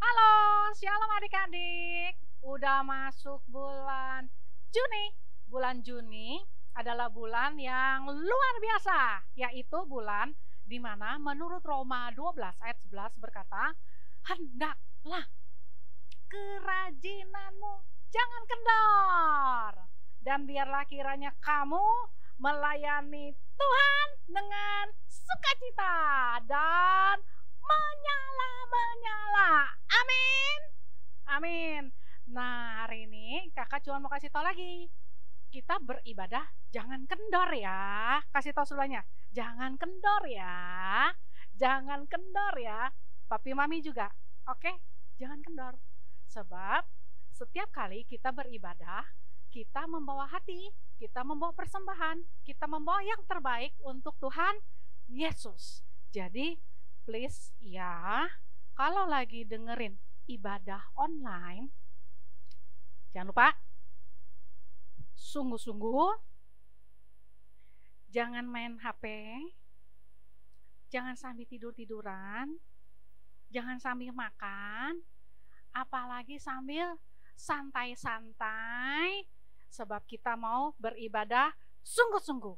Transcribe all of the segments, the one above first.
Halo, shalom adik-adik. Udah masuk bulan Juni. Bulan Juni adalah bulan yang luar biasa, yaitu bulan di mana menurut Roma 12 ayat 11 berkata, "Hendaklah kerajinanmu jangan kendor, dan biarlah kiranya kamu melayani Tuhan dengan sukacita dan menyala-menyala." Amin. Amin. Nah, hari ini kakak cuma mau kasih tahu lagi. Kita beribadah jangan kendor ya. Kasih tahu semuanya. Jangan kendor ya. Jangan kendor ya. Papi mami juga. Oke? Jangan kendor. Sebab setiap kali kita beribadah, kita membawa hati, kita membawa persembahan, kita membawa yang terbaik untuk Tuhan Yesus. Jadi please ya, kalau lagi dengerin ibadah online, jangan lupa sungguh-sungguh, jangan main HP, jangan sambil tidur-tiduran, jangan sambil makan, apalagi sambil santai-santai, sebab kita mau beribadah sungguh-sungguh.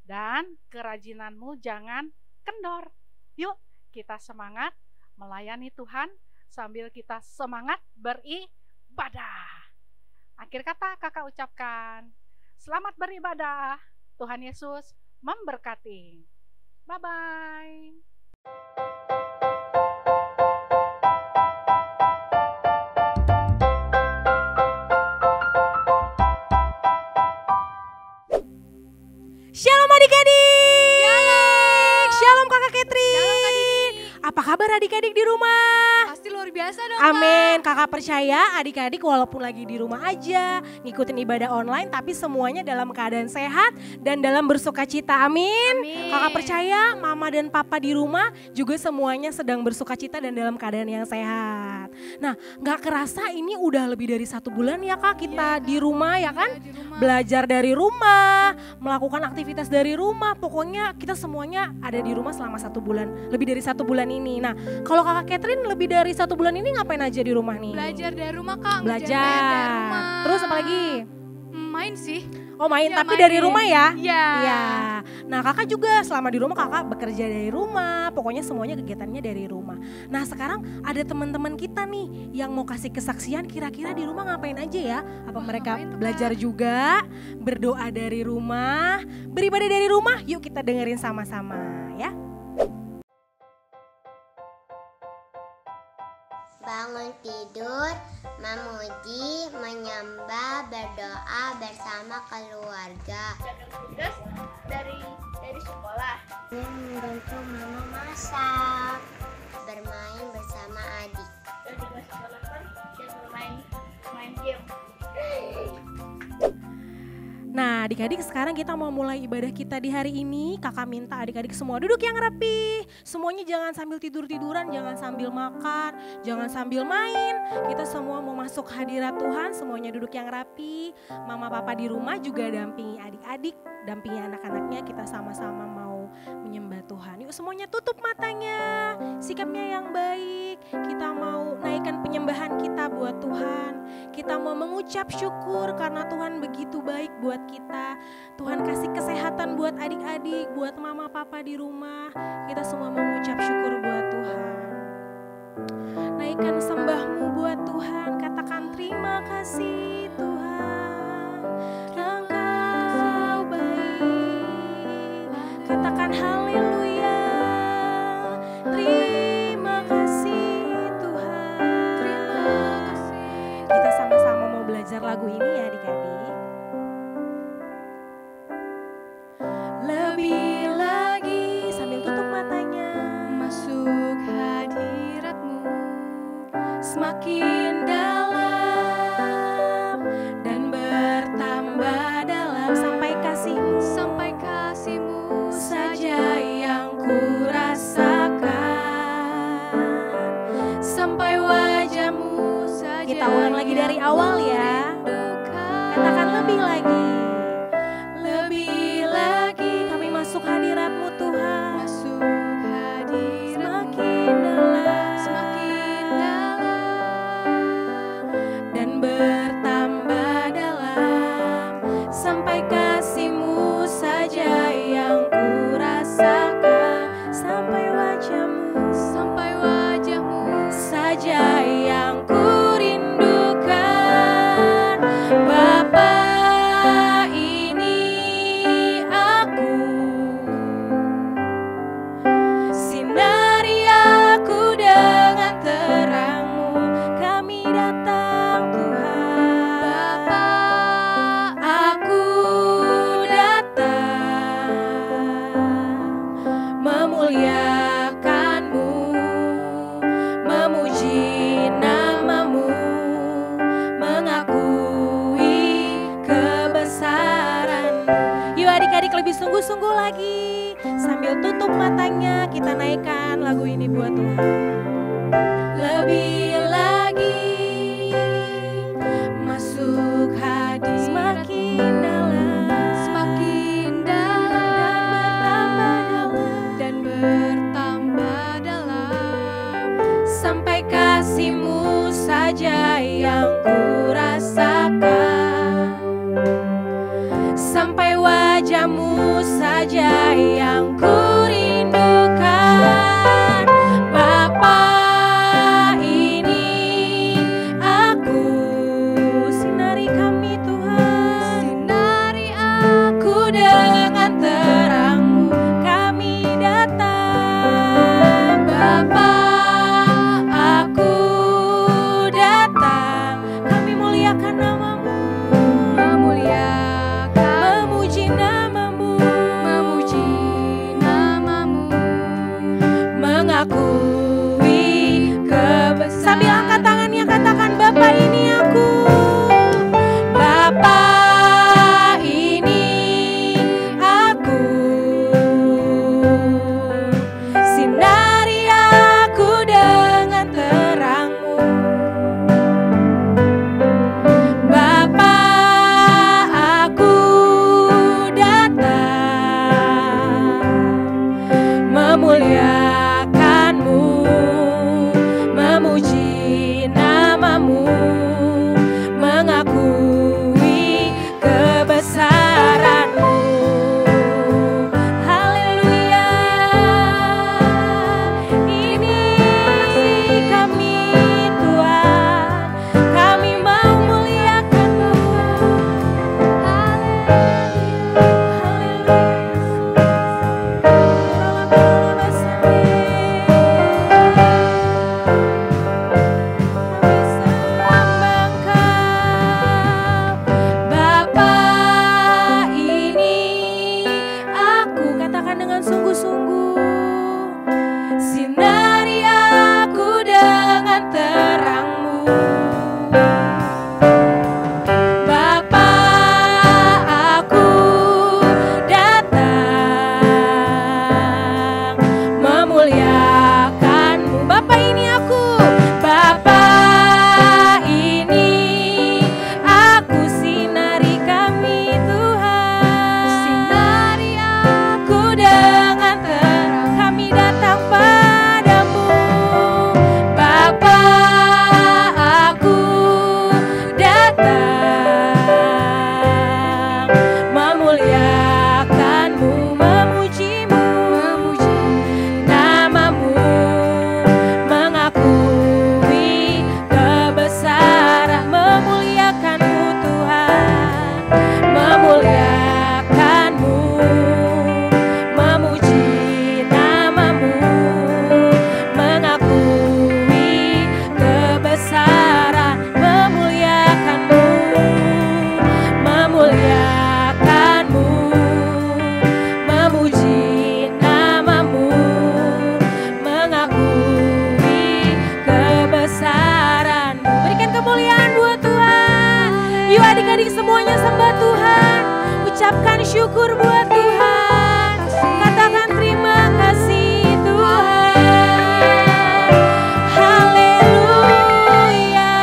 Dan kerajinanmu jangan kendor. Yuk kita semangat melayani Tuhan sambil kita semangat beribadah. Akhir kata kakak ucapkan, selamat beribadah. Tuhan Yesus memberkati. Bye-bye. Shalom adik-adik. Shalom Kakak Catherine. Shalom Kak Didi. Apa kabar adik-adik di rumah? Pasti luar biasa dong Amin. Kak. Kakak percaya adik-adik walaupun lagi di rumah aja, ngikutin ibadah online, tapi semuanya dalam keadaan sehat dan dalam bersukacita. Amin. Amin. Kakak percaya mama dan papa di rumah juga semuanya sedang bersukacita dan dalam keadaan yang sehat. Nah, gak kerasa ini udah lebih dari 1 bulan ya Kak kita di rumah ya kan? Di rumah. Belajar dari rumah, melakukan aktivitas dari rumah, pokoknya kita semuanya ada di rumah selama 1 bulan, lebih dari 1 bulan ini. Nah, kalau kakak Catherine lebih dari 1 bulan ini ngapain aja di rumah nih? Belajar dari rumah Kak. Belajar. Ngerjain PR dari rumah. Terus apa lagi? Main sih. Oh main, Ya, tapi main. dari rumah ya? Iya. Iya. Nah kakak juga selama di rumah kakak bekerja dari rumah, pokoknya semuanya kegiatannya dari rumah. Nah sekarang ada teman-teman kita nih yang mau kasih kesaksian, kira-kira di rumah ngapain aja ya? Apa mereka ngapain tuh, Kak? belajar juga, berdoa dari rumah, beribadah dari rumah? Yuk kita dengerin sama-sama ya. Bangun tidur, memuji, menyembah, berdoa bersama keluarga. Tugas dari sekolah. Membantu mama masak, bermain bersama adik. Dan tugas sekolah kan dan main game. Nah adik-adik sekarang kita mau mulai ibadah kita di hari ini. Kakak minta adik-adik semua duduk yang rapi. Semuanya jangan sambil tidur-tiduran, jangan sambil makan, jangan sambil main. Kita semua mau masuk hadirat Tuhan, semuanya duduk yang rapi. Mama papa di rumah juga dampingi adik-adik, dampingi anak-anaknya, kita sama-sama mau menyembah Tuhan. Yuk semuanya tutup matanya, sikapnya yang baik. Kita mau naikkan penyembahan kita buat Tuhan. Kita mau mengucap syukur karena Tuhan begitu baik buat kita. Tuhan kasih kesehatan buat adik-adik, buat mama papa di rumah. Kita semua mengucap syukur buat Tuhan. Naikkan sembahmu buat Tuhan, katakan terima kasih Tuhan, Engkau baik. Katakan haleluya, terima kasih Tuhan. Terima kasih. Kita sama-sama mau belajar lagu ini ya adik-adik. Lebih lagi sambil tutup matanya. Masuk hadirat-Mu. Semakin dalam dan bertambah dalam sampai kasih-Mu Sampai kasih-Mu saja yang ku rasakan, sampai wajah-Mu saja. Kita ulang lagi dari awal ya. Katakan lebih lagi. Lebih lagi kami masuk hadirat-Mu Tuhan. Masuk hadirat-Mu. Semakin dalam. Semakin dalam sungguh-sungguh lagi. Sambil tutup matanya kita naikkan lagu ini buat Tuhan. Lebih lagi masuk hadir semakin dalam, Semakin dalam dan bertambah dalam, sampai kasih-Mu saja yang ku rasakan, sampai wajah-Mu saja yang ku rindukan. Bapa, ini aku, sinari kami Tuhan, sinari aku dengan terang-Mu kami datang. Bapa, aku datang, kami muliakan nama-Mu, memuliakan, memuji nama-Mu, memuji namamu, mengakui kebesaran. Sambil angkat tangannya katakan, Bapa ini aku. Bapa ini aku, sinari aku dengan terang-Mu. Bapa, aku datang memuliakan-Mu, memuji nama-Mu, mengakui kebesaran-Mu. Haleluya, ini kami Tuhan, kami mau muliakan-Mu. Bapa, ini aku, katakan dengan sungguh-sungguh, sinari aku dengan terang-Mu. Bapa, aku datang memuliakan-Mu. Bapa, ini aku. Bapa, ini aku, sinari kami Tuhan, sinari aku dengan terang kami datang padamu. Bapa, aku datang memuliakan-Mu, memuji-Mu, memuji nama-Mu, mengakui kebesaran, memuliakan-Mu Tuhan, memuliakan-Mu, memuji nama-Mu, mengakui kebesaran, memuliakan-Mu, memuliakan-Mu, memuji nama-Mu, mengakui kebesaran-Mu. Berikan kemuliaan buat Tuhan. Yuk adik-adik semuanya sembah Tuhan, ucapkan syukur buat Tuhan, katakan terima kasih Tuhan. Haleluya,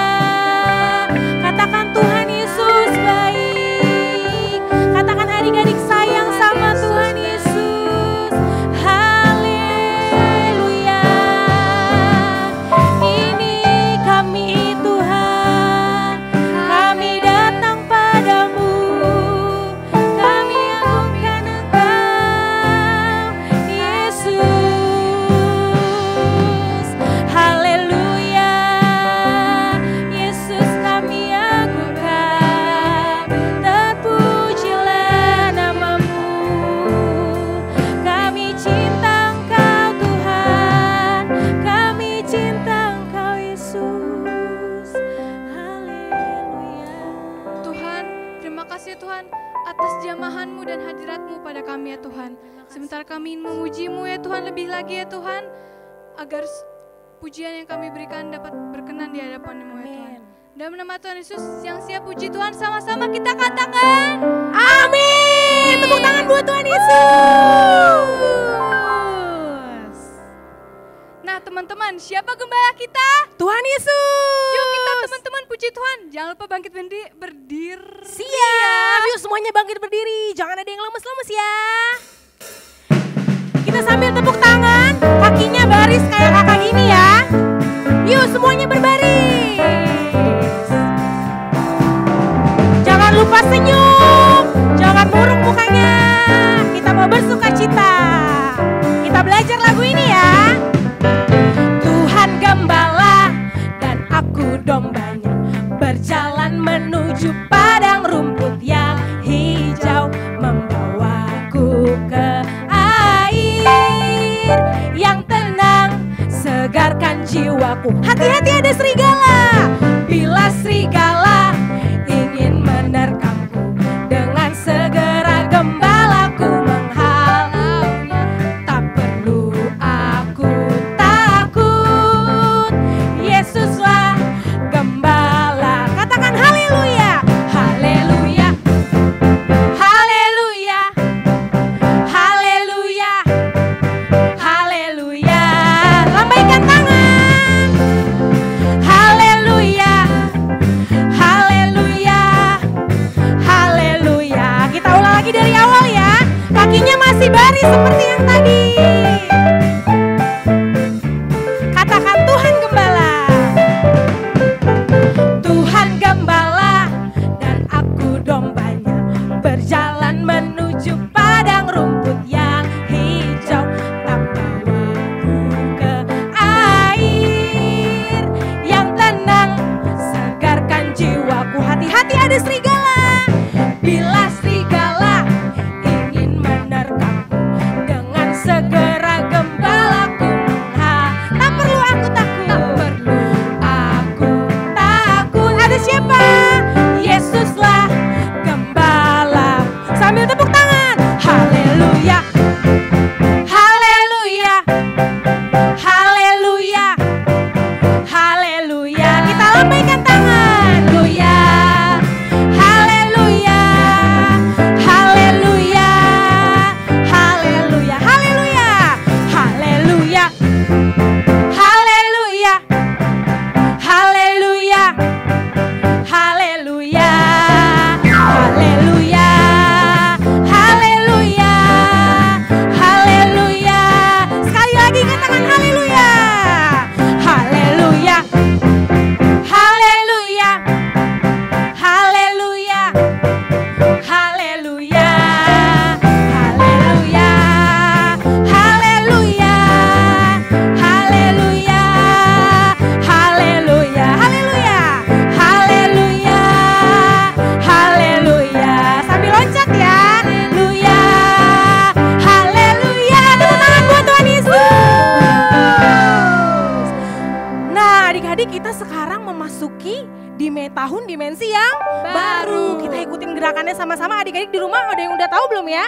katakan Tuhan Yesus baik, katakan adik-adik sayang sama Tuhan Yesus. Haleluya, ini kami Tuhan, kami datang padamu, kami agungkan Engkau Yesus. Haleluya, Yesus kami agungkan, terpujilah nama-Mu, kami cinta Engkau Tuhan, kami cinta Engkau Yesus. Haleluya. Tuhan, terima kasih Tuhan atas jamahan-Mu dan hadirat-Mu pada kami ya Tuhan. Sebentar kami memuji-Mu ya Tuhan lebih lagi ya Tuhan, agar pujian yang kami berikan dapat berkenan di hadapan-Mu ya Tuhan. Dalam nama Tuhan Yesus yang siap puji Tuhan, sama-sama kita katakan Amin. Amin. Tepuk tangan buat Tuhan Yesus. Nah teman-teman, siapa gembala kita? Tuhan Yesus. Yuk kita teman-teman puji Tuhan. Jangan lupa bangkit berdiri. Siap. Yuk semuanya bangkit berdiri. Jangan ada yang lemes-lemes ya. Kita sambil tepuk tangan, kakinya baris kayak kakak gini ya. Yuk semuanya berbaris. Jangan lupa senyum, jangan murung mukanya. Kita mau bersuka cita. Kita belajar lagu ini ya. Tuhan gembala dan aku dombanya, berjalan menuju padang rumput yang hijau, membawaku ke air yang tenang, segarkan jiwaku. Hati-hati ada serigala. Bila serigala ingin menerkamku, dengan segera gembalaku menghalaunya. Tak perlu aku takut, Yesuslah gembala. Katakan haleluya, haleluya, haleluya, haleluya, haleluya. Lambaikan tangan. Haleluya, haleluya, haleluya. Kita ulang lagi dari awal ya. Kakinya masih baris seperti yang tadi. Katakan Tuhan gembala. Tuhan gembala dan aku dombanya, berjalan menuju padang rumput yang hijau, tak bawaku ke air yang tenang, segarkan jiwaku. Hati-hati ada serigala. Bila serigala ingin menerkamku, dengan segera gembalaku tak perlu aku takut, tak perlu aku takut. Ada siapa? Yesuslah gembala. Sambil tepuk tangan. Haleluya, haleluya, haleluya, haleluya. Kita lambaikan tangan. Haleluya, haleluya, haleluya, haleluya, haleluya, haleluya, haleluya, haleluya, haleluya, haleluya, haleluya. Sekali lagi katakan haleluya, haleluya, haleluya, haleluya, haleluya, haleluya, haleluya, haleluya, haleluya, haleluya, haleluya, haleluya. Sambil loncat ya. Haleluya, haleluya. Tepuk tangan buat Tuhan Yesus. Nah, adik-adik, kita sekarang memasuki tahun dimensi yang baru. Kita ikutin gerakannya sama-sama. Adik-adik di rumah ada yang udah tahu belum ya?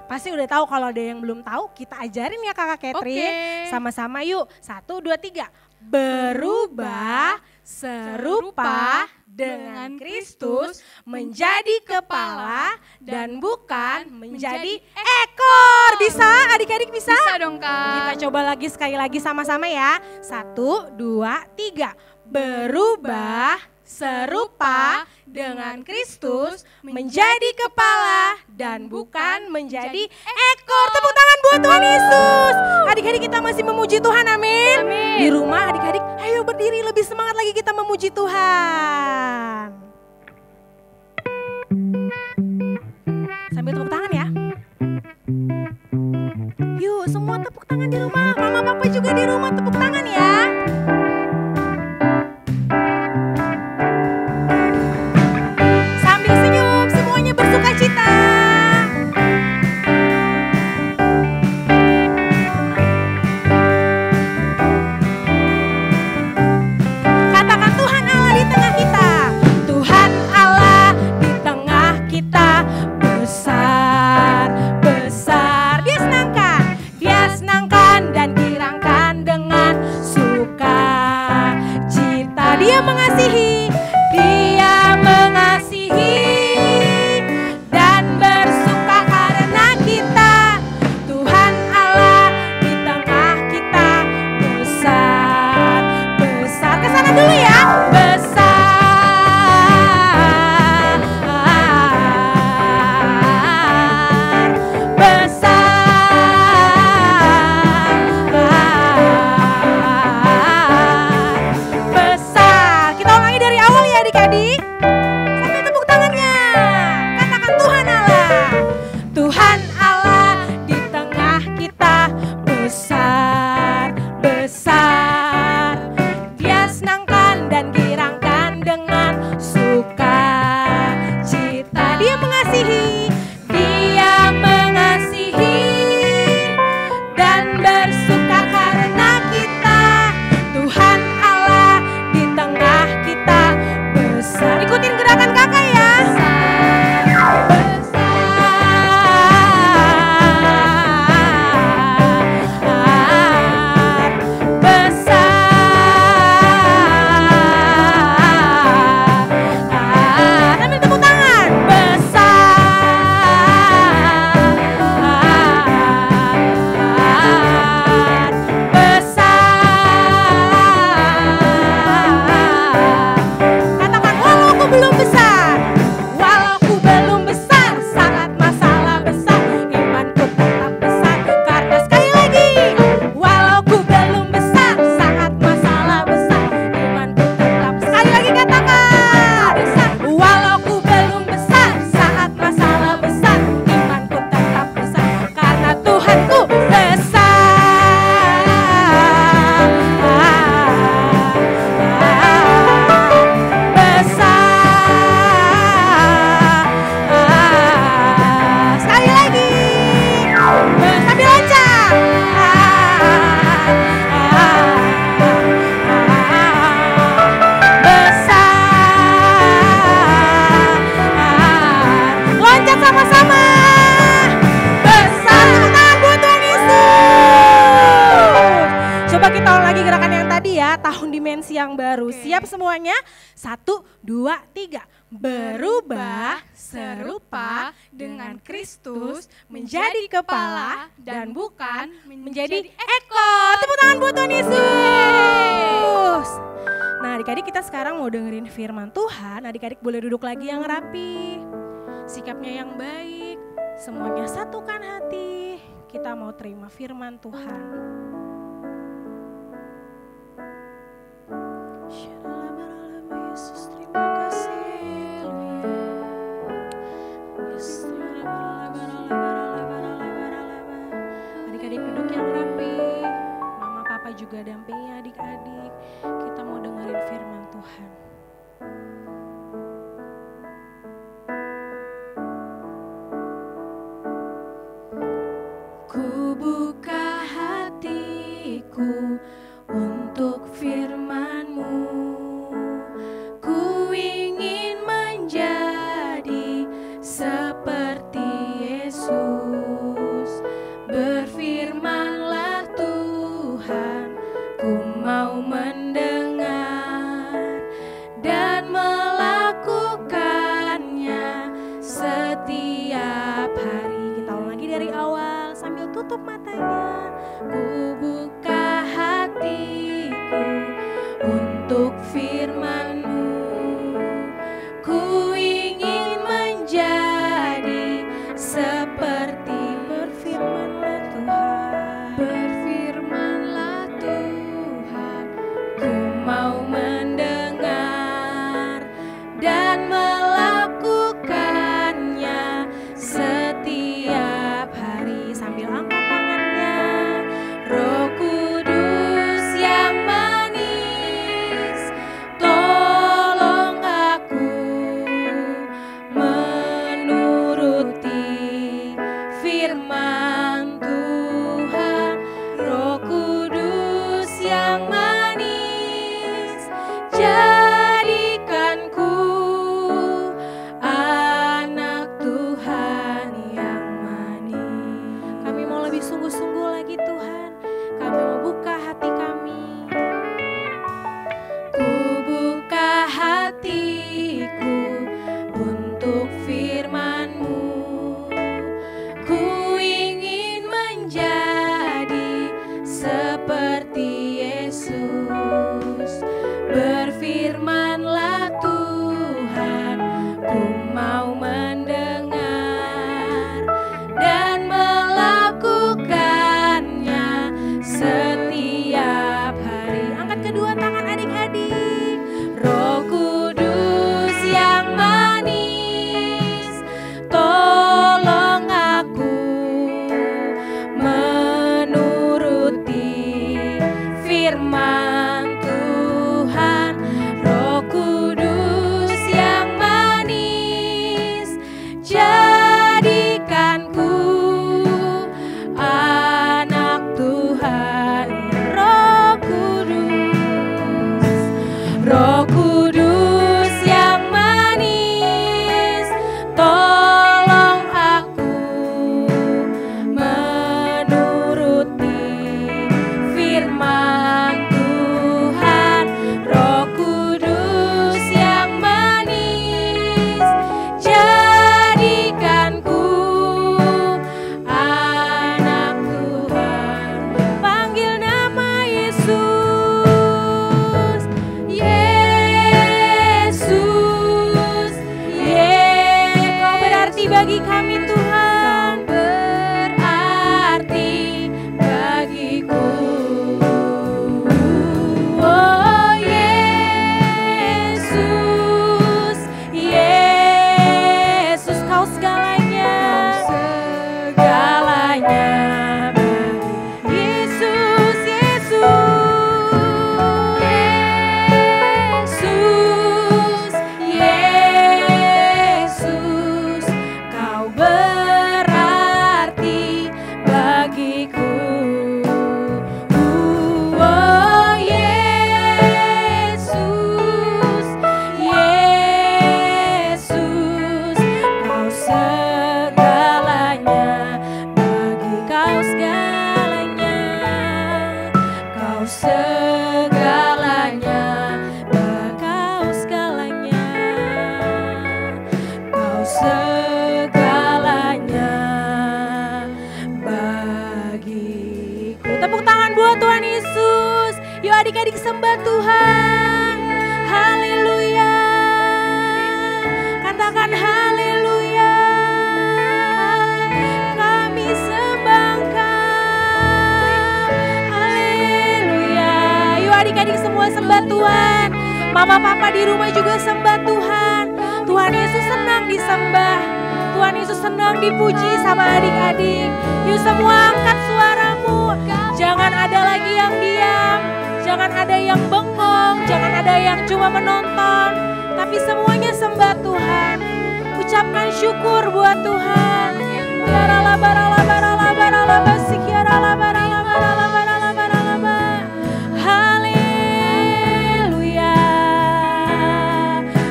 Pasti udah tahu. Kalau ada yang belum tahu, kita ajarin ya Kakak Catherine. Oke. Sama-sama yuk. 1, 2, 3. Berubah serupa dengan Kristus, menjadi kepala dan bukan menjadi ekor. Bisa adik-adik, bisa? Bisa dong Kita Kak. coba lagi sekali lagi sama-sama ya. 1, 2, 3. Berubah serupa dengan Kristus, menjadi kepala dan bukan menjadi ekor. Tepuk tangan buat Tuhan Yesus. Adik-adik, kita masih memuji Tuhan, amin. Amin. Di rumah adik-adik, ayo berdiri, lebih semangat lagi kita memuji Tuhan. Sambil tepuk tangan ya. Yuk semua tepuk tangan di rumah. Mama papa juga di rumah tepuk tangan ya. Sambil senyum semuanya bersuka cita. Katakan Tuhan Allah di tengah kita. Tuhan Allah di tengah kita. Besar, besar. Dia senangkan dan girangkan dengan dimensi yang baru. Siap semuanya? 1, 2, 3. Berubah serupa dengan Kristus menjadi kepala dan bukan menjadi ekor. Tepuk tangan buat Tuhan Yesus. Nah adik-adik, kita sekarang mau dengerin firman Tuhan. Adik-adik boleh duduk lagi yang rapi, sikapnya yang baik, semuanya satukan hati. Kita mau terima firman Tuhan. Yesus, terima kasih. Adik-adik duduk yang rapi. Mama papa juga dampingi adik-adik. Kita mau dengerin firman Tuhan. Ku buka hatiku untuk firman-Mu. Ku ingin menjadi seperti Yesus. Berfirmanlah Tuhan, ku mau mendengar dan Tepuk tangan buat Tuhan Yesus. Yuk adik-adik sembah Tuhan. Haleluya. Katakan haleluya. Kami sembah Engkau. Haleluya. Yuk adik-adik semua sembah Tuhan. Mama papa di rumah juga sembah Tuhan. Tuhan Yesus senang disembah. Tuhan Yesus senang dipuji sama adik-adik. Yuk semua angkat suaramu. Jangan ada lagi yang diam. Jangan ada yang bengong. Jangan ada yang cuma menonton. Tapi semuanya sembah Tuhan. Ucapkan syukur buat Tuhan. Barala barala barala barala basikiara barala barala barala barala. Haleluya.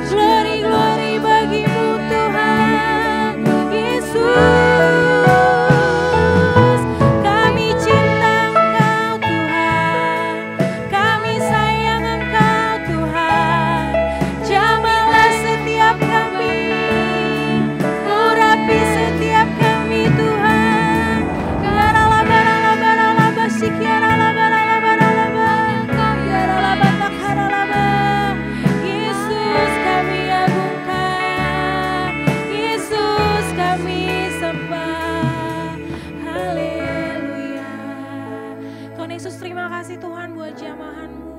Glory glory bagimu Tuhan Yesus. Kami cinta Engkau Tuhan. Kami sayang Engkau Tuhan. Jamahlah setiap kami. Urapi setiap kami Tuhan. Barala barala barala basikiara barala barala barala batak harala. Yesus kami agungkan. Yesus kami sembah. Haleluya. Tuhan Yesus, terima kasih Tuhan buat jamahan-Mu.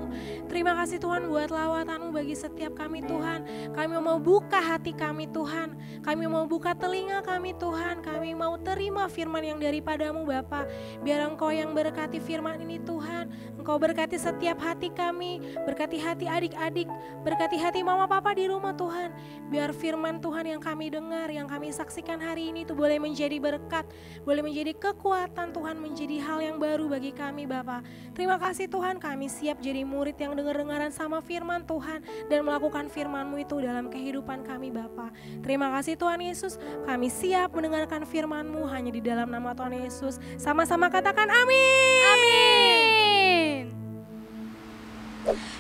Terima kasih Tuhan buat lawatan-Mu bagi setiap kami Tuhan. Kami mau buka hati kami Tuhan. Kami mau buka telinga kami Tuhan. Kami mau terima firman yang daripada-Mu Bapa. Biar Engkau yang berkati firman ini Tuhan. Engkau berkati setiap hati kami. Berkati hati adik-adik. Berkati hati mama papa di rumah Tuhan. Biar firman Tuhan yang kami dengar, yang kami saksikan hari ini itu boleh menjadi berkat. Boleh menjadi kekuatan Tuhan, menjadi hal yang baru bagi kami Bapa. Terima kasih Tuhan, kami siap jadi murid yang dengar-dengaran sama firman Tuhan. Dan melakukan firman-Mu itu dalam kehidupan kami Bapa. Terima kasih Tuhan Yesus, kami siap mendengarkan firman-Mu hanya di dalam nama Tuhan Yesus. Sama-sama katakan amin. Amin.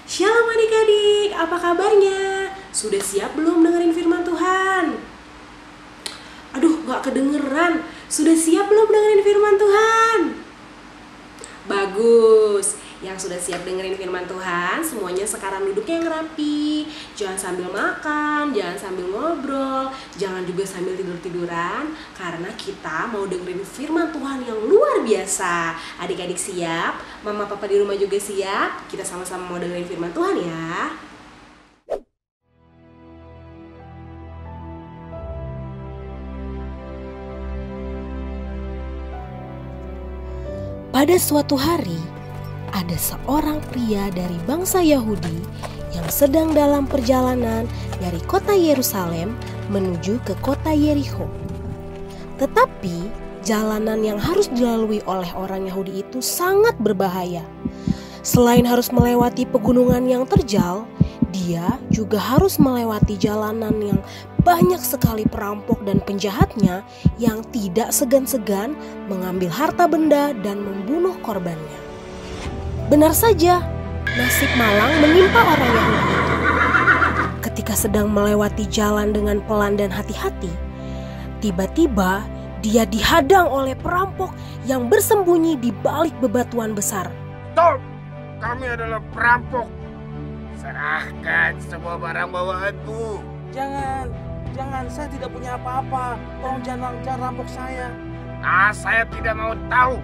Shalom adik-adik, apa kabarnya? Sudah siap belum dengerin firman Tuhan? Aduh, gak kedengeran. Sudah siap belum dengerin firman Tuhan? Bagus. Yang sudah siap dengerin firman Tuhan, semuanya sekarang duduknya yang rapi. Jangan sambil makan, jangan sambil ngobrol, jangan juga sambil tidur-tiduran. Karena kita mau dengerin firman Tuhan yang luar biasa. Adik-adik siap? Mama papa di rumah juga siap? Kita sama-sama mau dengerin firman Tuhan ya. Pada suatu hari, ada seorang pria dari bangsa Yahudi yang sedang dalam perjalanan dari kota Yerusalem menuju ke kota Yerikho. Tetapi jalanan yang harus dilalui oleh orang Yahudi itu sangat berbahaya. Selain harus melewati pegunungan yang terjal, dia juga harus melewati jalanan yang banyak sekali perampok dan penjahatnya yang tidak segan-segan mengambil harta benda dan membunuh korbannya. Benar saja, nasib malang menimpa orang Yahudi itu. Ketika sedang melewati jalan dengan pelan dan hati-hati, tiba-tiba dia dihadang oleh perampok yang bersembunyi di balik bebatuan besar. Stop! Kami adalah perampok. Serahkan semua barang bawaanmu. Jangan, saya tidak punya apa-apa. Tolong jangan rampok saya. Saya tidak mau tahu.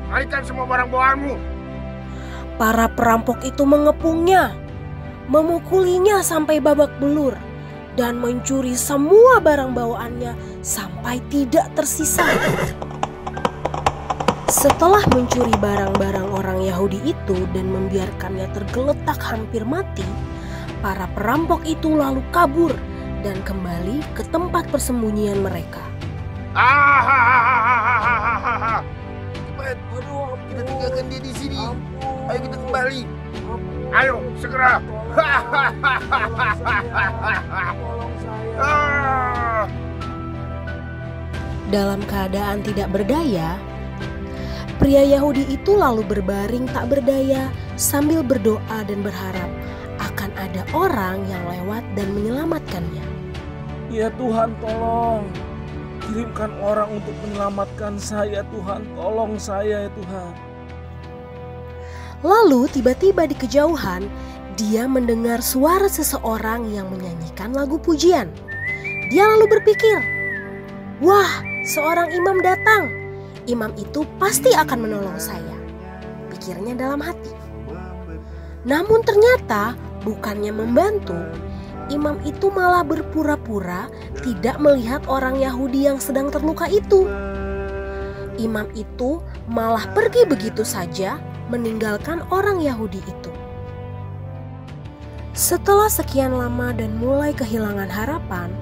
Kembalikan semua barang bawaanmu. Para perampok itu mengepungnya, memukulinya sampai babak belur, dan mencuri semua barang bawaannya sampai tidak tersisa. Setelah mencuri barang-barang orang Yahudi itu dan membiarkannya tergeletak hampir mati, para perampok itu lalu kabur dan kembali ke tempat persembunyian mereka. Cepat, kita tinggalkan dia di sini. Ayo kita kembali. Ayo, segera. Dalam keadaan tidak berdaya, pria Yahudi itu lalu berbaring tak berdaya sambil berdoa dan berharap akan ada orang yang lewat dan menyelamatkannya. Ya Tuhan, tolong. Kirimkan orang untuk menyelamatkan saya Tuhan. Tolong saya ya Tuhan. Lalu tiba-tiba di kejauhan, dia mendengar suara seseorang yang menyanyikan lagu pujian. Dia lalu berpikir, "Wah, seorang imam datang. Imam itu pasti akan menolong saya," pikirnya dalam hati. Namun ternyata bukannya membantu, imam itu malah berpura-pura tidak melihat orang Yahudi yang sedang terluka itu. Imam itu malah pergi begitu saja meninggalkan orang Yahudi itu. Setelah sekian lama dan mulai kehilangan harapan,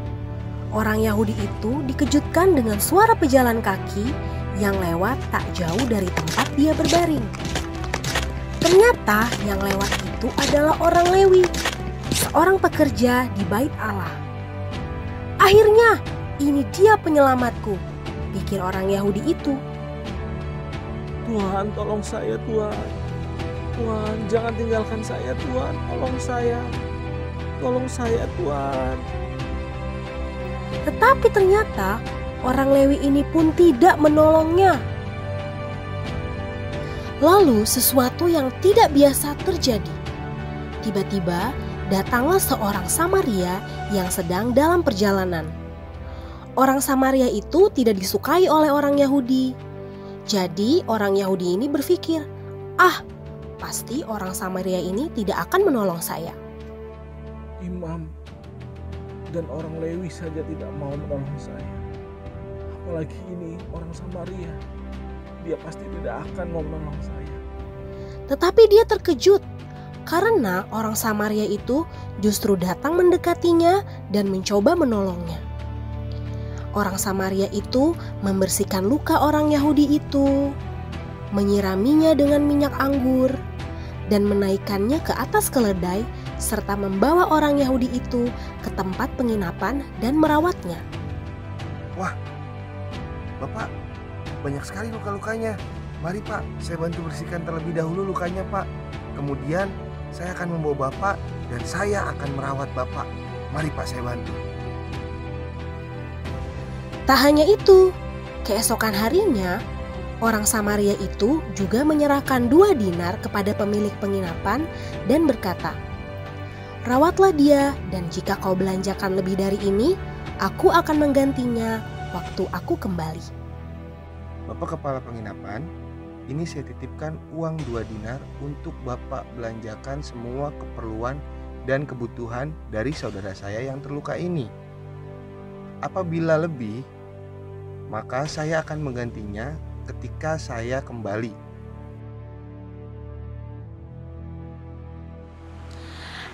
orang Yahudi itu dikejutkan dengan suara pejalan kaki yang lewat tak jauh dari tempat dia berbaring. Ternyata yang lewat itu adalah orang Lewi, seorang pekerja di bait Allah. "Akhirnya, ini dia penyelamatku," pikir orang Yahudi itu. Tuhan, tolong saya Tuhan. Tuhan, jangan tinggalkan saya Tuhan. Tolong saya. Tolong saya Tuhan. Tetapi ternyata orang Lewi ini pun tidak menolongnya. Lalu sesuatu yang tidak biasa terjadi. Tiba-tiba datanglah seorang Samaria yang sedang dalam perjalanan. Orang Samaria itu tidak disukai oleh orang Yahudi. Jadi orang Yahudi ini berpikir, pasti orang Samaria ini tidak akan menolong saya. Imam dan orang Lewi saja tidak mau menolong saya. Apalagi ini orang Samaria. Dia pasti tidak akan mau menolong saya. Tetapi dia terkejut karena orang Samaria itu justru datang mendekatinya dan mencoba menolongnya. Orang Samaria itu membersihkan luka orang Yahudi itu, menyiraminya dengan minyak anggur, dan menaikkannya ke atas keledai, serta membawa orang Yahudi itu ke tempat penginapan dan merawatnya. Wah, Bapak, banyak sekali luka-lukanya. Mari Pak, saya bantu bersihkan terlebih dahulu lukanya Pak. Kemudian saya akan membawa Bapak dan saya akan merawat Bapak. Mari Pak, saya bantu. Tak hanya itu, keesokan harinya, orang Samaria itu juga menyerahkan 2 dinar kepada pemilik penginapan dan berkata, "Rawatlah dia, dan jika kau belanjakan lebih dari ini, aku akan menggantinya waktu aku kembali." Bapak Kepala Penginapan, ini saya titipkan uang 2 dinar untuk Bapak belanjakan semua keperluan dan kebutuhan dari saudara saya yang terluka ini. Apabila lebih, maka saya akan menggantinya ketika saya kembali.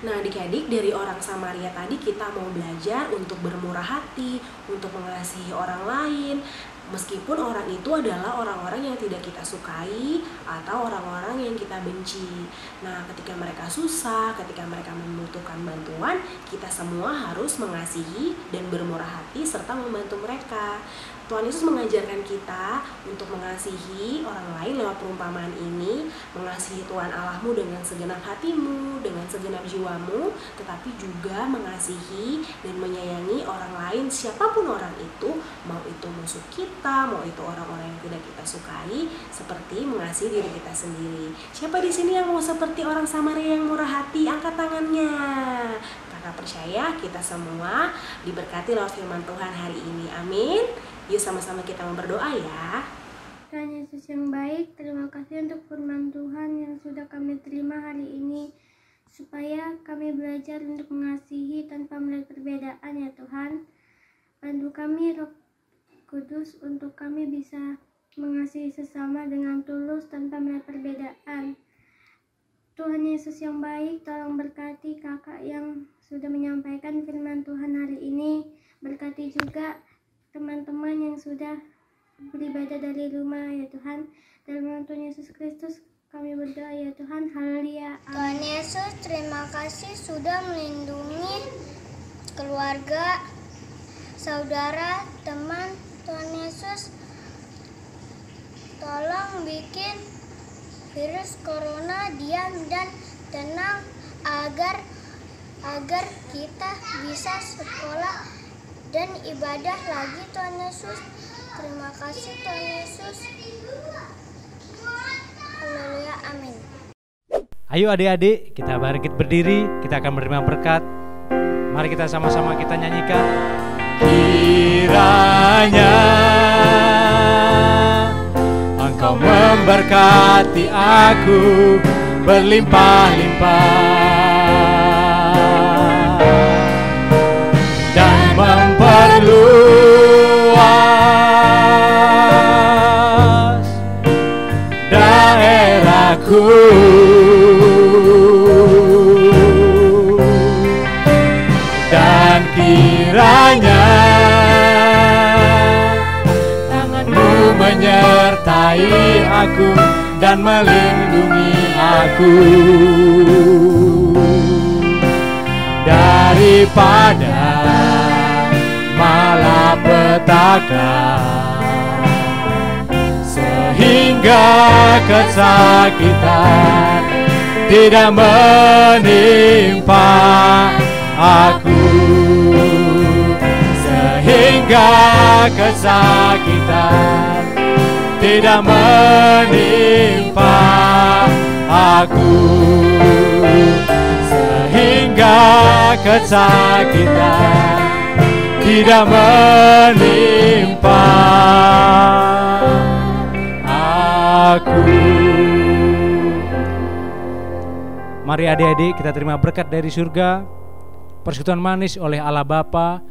Nah, adik-adik, dari orang Samaria tadi kita mau belajar untuk bermurah hati, untuk mengasihi orang lain, meskipun orang itu adalah orang-orang yang tidak kita sukai atau orang-orang yang kita benci. Nah, ketika mereka susah, ketika mereka membutuhkan bantuan, kita semua harus mengasihi dan bermurah hati serta membantu mereka. Tuhan Yesus mengajarkan kita untuk mengasihi orang lain lewat perumpamaan ini, mengasihi Tuhan Allahmu dengan segenap hatimu, dengan segenap jiwamu, tetapi juga mengasihi dan menyayangi orang lain, siapapun orang itu, mau itu musuh kita, mau itu orang-orang yang tidak kita sukai, seperti mengasihi diri kita sendiri. Siapa di sini yang mau seperti orang Samaria yang murah hati? Angkat tangannya. Kakak percaya kita semua diberkati lewat firman Tuhan hari ini. Amin. Yuk sama-sama kita mau berdoa ya. Tuhan Yesus yang baik, terima kasih untuk firman Tuhan yang sudah kami terima hari ini, supaya kami belajar untuk mengasihi tanpa melihat perbedaan ya Tuhan. Bantu kami Roh Kudus untuk kami bisa mengasihi sesama dengan tulus tanpa melihat perbedaan. Tuhan Yesus yang baik, tolong berkati kakak yang sudah menyampaikan firman Tuhan hari ini. Berkati juga teman-teman yang sudah beribadah dari rumah ya Tuhan. Dalam nama Tuhan Yesus Kristus kami berdoa ya Tuhan. Haleluya. Tuhan Yesus, terima kasih sudah melindungi keluarga, saudara, teman. Tuhan Yesus, tolong bikin virus corona diam dan tenang agar kita bisa sekolah dan ibadah lagi Tuhan Yesus. Terima kasih Tuhan Yesus. Haleluya, amin. Ayo adik-adik, kita bangkit berdiri, kita akan menerima berkat. Mari kita sama-sama kita nyanyikan. Kiranya Engkau memberkati aku berlimpah-limpah dan memperluas daerahku, dan kiranya tangan-Mu menyertai aku dan melindungi aku daripada malapetaka, sehingga kesakitan tidak menimpa aku, sehingga kesakitan tidak menimpa aku, sehingga kesakitan tidak menimpa aku. Mari adik-adik kita terima berkat dari surga, persekutuan manis oleh Allah Bapa,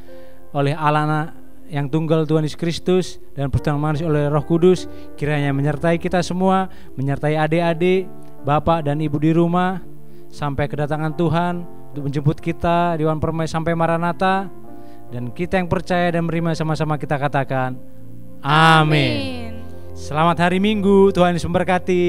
oleh Allah Anak yang tunggal Tuhan Yesus Kristus, dan persekutuan manis oleh Roh Kudus kiranya menyertai kita semua, menyertai adik-adik, bapak dan ibu di rumah sampai kedatangan Tuhan untuk menjemput kita di Wan Permai sampai Maranatha. Dan kita yang percaya dan menerima sama-sama kita katakan amin. Selamat hari Minggu, Tuhan Yesus memberkati.